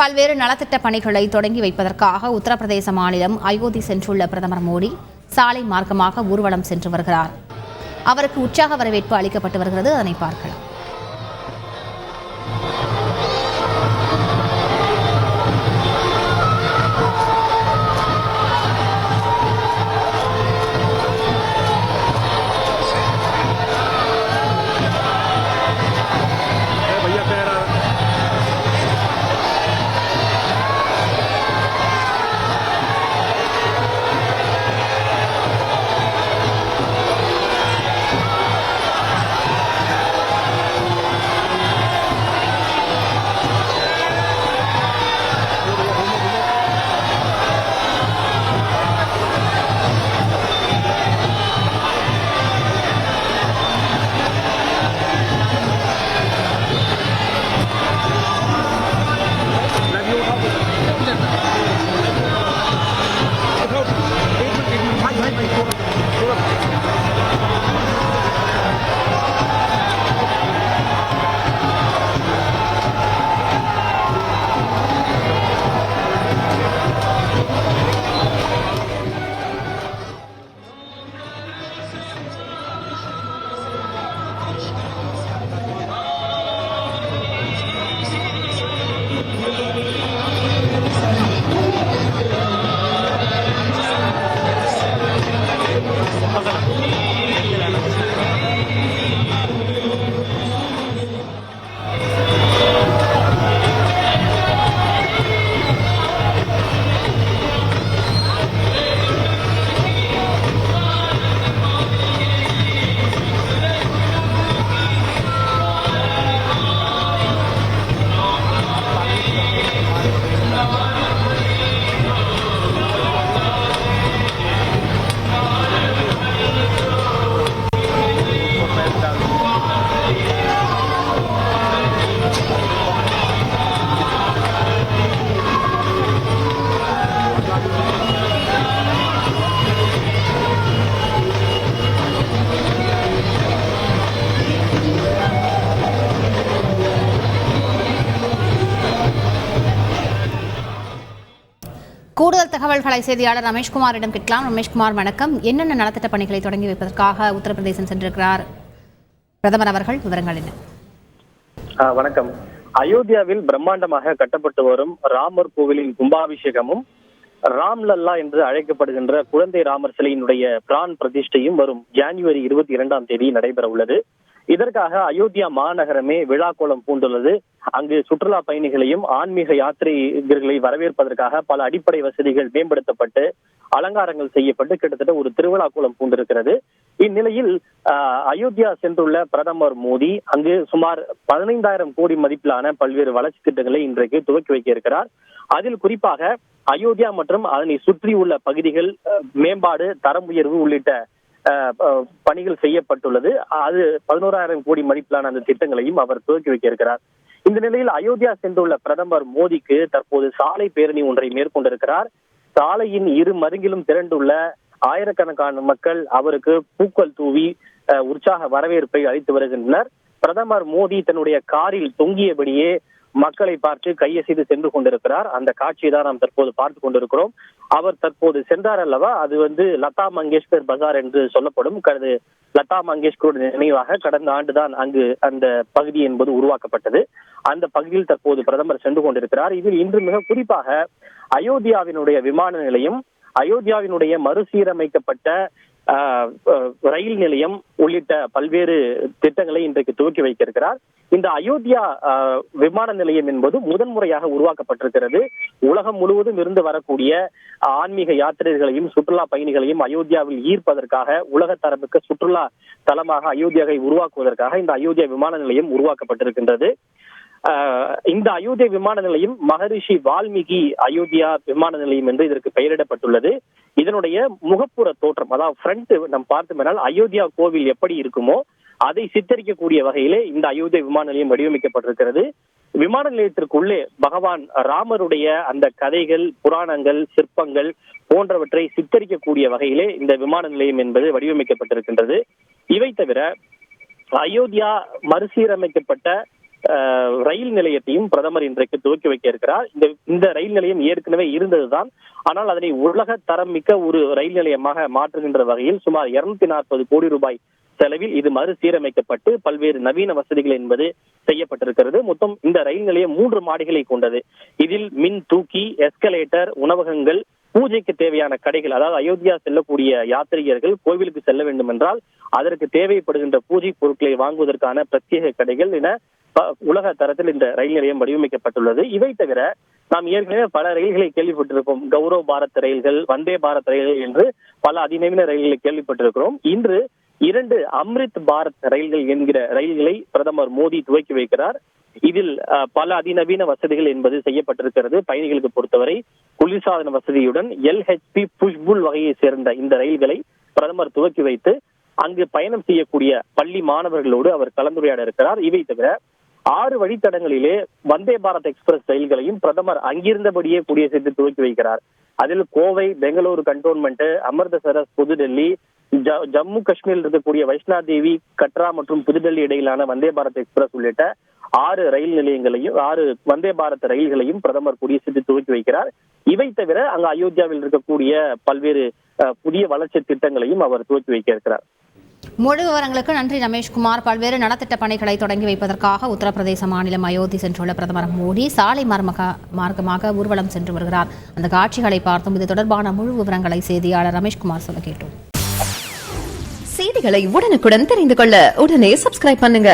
பல்வேறு நலத்திட்ட பணிகளை தொடங்கி வைப்பதற்காக உத்தரப்பிரதேச மாநிலம் அயோத்தி சென்றுள்ள பிரதமர் மோடி சாலை மார்க்கமாக ஊர்வலம் சென்று வருகிறார். அவருக்கு உற்சாக வரவேற்பு அளிக்கப்பட்டு வருகிறது. அதனை பார்க்கலாம். கூடுதல் தகவல்களை செய்தியாளர் ரமேஷ்குமாரிடம் கேட்கலாம். ரமேஷ்குமார், வணக்கம். என்னென்ன நலத்திட்ட பணிகளை தொடங்கி வைப்பதற்காக உத்தரப்பிரதேசம் சென்றிருக்கிறார் பிரதமர் அவர்கள்? விவரங்கள் என்ன? வணக்கம். அயோத்தியாவில் பிரம்மாண்டமாக கட்டப்பட்டு வரும் ராமர் கோவிலின் கும்பாபிஷேகமும் ராம்லல்லா என்று அழைக்கப்படுகின்ற குழந்தை ராமர் சிலையினுடைய பிரான் பிரதிஷ்டையும் வரும் ஜனவரி 22 நடைபெற உள்ளது. இதற்காக அயோத்தியா மாநகரமே விழாக்கோலம் பூண்டுள்ளது. அங்கு சுற்றுலா பயணிகளையும் ஆன்மீக யாத்திரிகர்களை வரவேற்பதற்காக பல அடிப்படை வசதிகள் மேம்படுத்தப்பட்டு அலங்காரங்கள் செய்யப்பட்டு கிட்டத்தட்ட ஒரு திருவிழா கோலம் பூண்டிருக்கிறது. இந்நிலையில் அயோத்தியா சென்றுள்ள பிரதமர் மோடி அங்கு சுமார் 15,000 கோடி மதிப்பிலான பல்வேறு வளர்ச்சி திட்டங்களை இன்றைக்கு துவக்கி வைக்க இருக்கிறார். அதில் குறிப்பாக அயோத்தியா மற்றும் அதனை சுற்றியுள்ள பகுதிகள் மேம்பாடு, தரம் உயர்வு உள்ளிட்ட பணிகள் செய்யப்பட்டுள்ளது. அது 11,000 கோடி மதிப்பிலான அந்த திட்டங்களையும் அவர் துவக்கி வைக்க இருக்கிறார். இந்த நிலையில் அயோத்தியா சென்றுள்ள பிரதமர் மோடிக்கு தற்போது சாலை பேரணி ஒன்றை மேற்கொண்டிருக்கிறார். சாலையின் இரு மருங்கிலும் திரண்டுள்ள ஆயிரக்கணக்கான மக்கள் அவருக்கு பூக்கள் தூவி உற்சாக வரவேற்பை அளித்து வருகின்றனர். பிரதமர் மோடி தன்னுடைய காரில் தொங்கியபடியே மக்களை பார்த்து கையசைத்து சென்று கொண்டிருக்கிறார். அந்த காட்சியை தான் நாம் தற்போது பார்த்து கொண்டிருக்கிறோம். அவர் தற்போது சென்றார் அல்லவா, அது லதா மங்கேஷ்கர் பஜார் என்று சொல்லப்படும். லதா மங்கேஷ்கரோட நினைவாக கடந்த ஆண்டுதான் அங்கு அந்த பகுதி என்பது உருவாக்கப்பட்டது. அந்த பகுதியில் தற்போது பிரதமர் சென்று கொண்டிருக்கிறார். இதில் இன்று மிக குறிப்பாக அயோத்தியாவினுடைய விமான நிலையம், அயோத்தியாவினுடைய மறுசீரமைக்கப்பட்ட ரயில் நிலையம் உள்ளிட்ட பல்வேறு திட்டங்களை இன்றைக்கு துவக்கி வைக்க இருக்கிறார். இந்த அயோத்தியா விமான நிலையம் என்பது முதன்முறையாக உருவாக்கப்பட்டிருக்கிறது. உலகம் முழுவதும் இருந்து வரக்கூடிய ஆன்மீக யாத்திரைகளையும் சுற்றுலா பயணிகளையும் அயோத்தியாவில் ஈர்ப்பதற்காக உலக தரப்புக்கு சுற்றுலா தலமாக அயோத்தியாவை உருவாக்குவதற்காக இந்த அயோத்தியா விமான நிலையம் உருவாக்கப்பட்டிருக்கின்றது. இந்த அயோத்தியா விமான நிலையம் மகரிஷி வால்மீகி அயோத்தியா விமான நிலையம் என்று இதற்கு பெயரிடப்பட்டுள்ளது. இதனுடைய முகப்புற தோற்றம், அதாவது ஃப்ரண்ட் நம்ம பார்த்தோம்னால் அயோத்தியா கோவில் எப்படி இருக்குமோ அதை சித்தரிக்கக்கூடிய வகையிலே இந்த அயோத்தியா விமான நிலையம் வடிவமைக்கப்பட்டிருக்கிறது. விமான நிலையத்திற்குள்ளே பகவான் ராமருடைய அந்த கதைகள், புராணங்கள், சிற்பங்கள் போன்றவற்றை சித்தரிக்கக்கூடிய வகையிலே இந்த விமான நிலையம் என்பது வடிவமைக்கப்பட்டிருக்கின்றது. இவை தவிர அயோத்தியா மறுசீரமைக்கப்பட்ட ரயில் நிலையத்தையும் பிரதமர் இன்றைக்கு துவக்கி வைக்க இருக்கிறார். இந்த ரயில் நிலையம் ஏற்கனவே இருந்ததுதான். ஆனால் அதனை உலக தரம் மிக்க ஒரு ரயில் நிலையமாக மாற்றுகின்ற வகையில் சுமார் 240 கோடி ரூபாய் செலவில் இது மறுசீரமைக்கப்பட்டு பல்வேறு நவீன வசதிகள் என்பது செய்யப்பட்டிருக்கிறது. மொத்தம் இந்த ரயில் நிலையம் 3 மாடிகளை கொண்டது. இதில் மின் தூக்கி, எஸ்கலேட்டர், உணவகங்கள், பூஜைக்கு தேவையான கடைகள், அதாவது அயோத்தியா செல்லக்கூடிய யாத்திரிகர்கள் கோவிலுக்கு செல்ல வேண்டும் என்றால் அதற்கு தேவைப்படுகின்ற பூஜை பொருட்களை வாங்குவதற்கான பிரத்யேக கடைகள் என உலக தரத்தில் இந்த ரயில் நிலையம் வடிவமைக்கப்பட்டுள்ளது. இவை தவிர நாம் ஏற்கனவே பல ரயில்களை கேள்விப்பட்டிருப்போம். கௌரவ் பாரத் ரயில்கள், வந்தே பாரத் ரயில்கள் என்று பல அதிநவீன ரயில்களை கேள்விப்பட்டிருக்கிறோம். இன்று 2 அம்ரித் பாரத் ரயில்கள் என்கிற ரயில்களை பிரதமர் மோடி துவக்கி வைக்கிறார். இதில் பல அதிநவீன வசதிகள் என்பது செய்யப்பட்டிருக்கிறது. பயணிகளுக்கு பொறுத்தவரை குளிர்சாதன வசதியுடன் LHP புஷ்புல் வகையை சேர்ந்த இந்த ரயில்களை பிரதமர் துவக்கி வைத்து அங்கு பயணம் செய்யக்கூடிய பள்ளி மாணவர்களோடு அவர் கலந்துரையாட இருக்கிறார். இவை தவிர 6 வழித்தடங்களிலே வந்தே பாரத் எக்ஸ்பிரஸ் ரயில்களையும் பிரதமர் அங்கிருந்தபடியே கொடியசைத்து துவக்கி வைக்கிறார். அதில் கோவை, பெங்களூரு கண்டோன்மெண்ட், அமிர்தசரஸ், புதுடெல்லி, ஜம்மு காஷ்மீரில் இருக்கக்கூடிய வைஷ்ணா தேவி, கட்ரா மற்றும் புதுடெல்லி இடையிலான வந்தே பாரத் எக்ஸ்பிரஸ் உள்ளிட்ட 6 ரயில் நிலையங்களையும் 6 வந்தே பாரத் ரயில்களையும் பிரதமர் கொடியசைத்து துவக்கி வைக்கிறார். இவை தவிர அங்கு அயோத்தியாவில் இருக்கக்கூடிய பல்வேறு புதிய வளர்ச்சி திட்டங்களையும் அவர் துவக்கி வைக்க இருக்கிறார். முழு விவரங்களுக்கு நன்றி ரமேஷ்குமார். பல்வேறு நலத்திட்ட பணிகளை தொடங்கி வைப்பதற்காக உத்தரப்பிரதேச மாநிலம் அயோத்தி சென்றுள்ள பிரதமர் மோடி சாலை மார்க்கமாக ஊர்வலம் சென்று வருகிறார். அந்த காட்சிகளை பார்த்தும் இது தொடர்பான முழு விவரங்களை செய்தியாளர் ரமேஷ்குமார் சொல்ல கேட்டோம். செய்திகளை உடனுக்குடன் தெரிந்து கொள்ள உடனே சப்ஸ்கிரைப் பண்ணுங்க.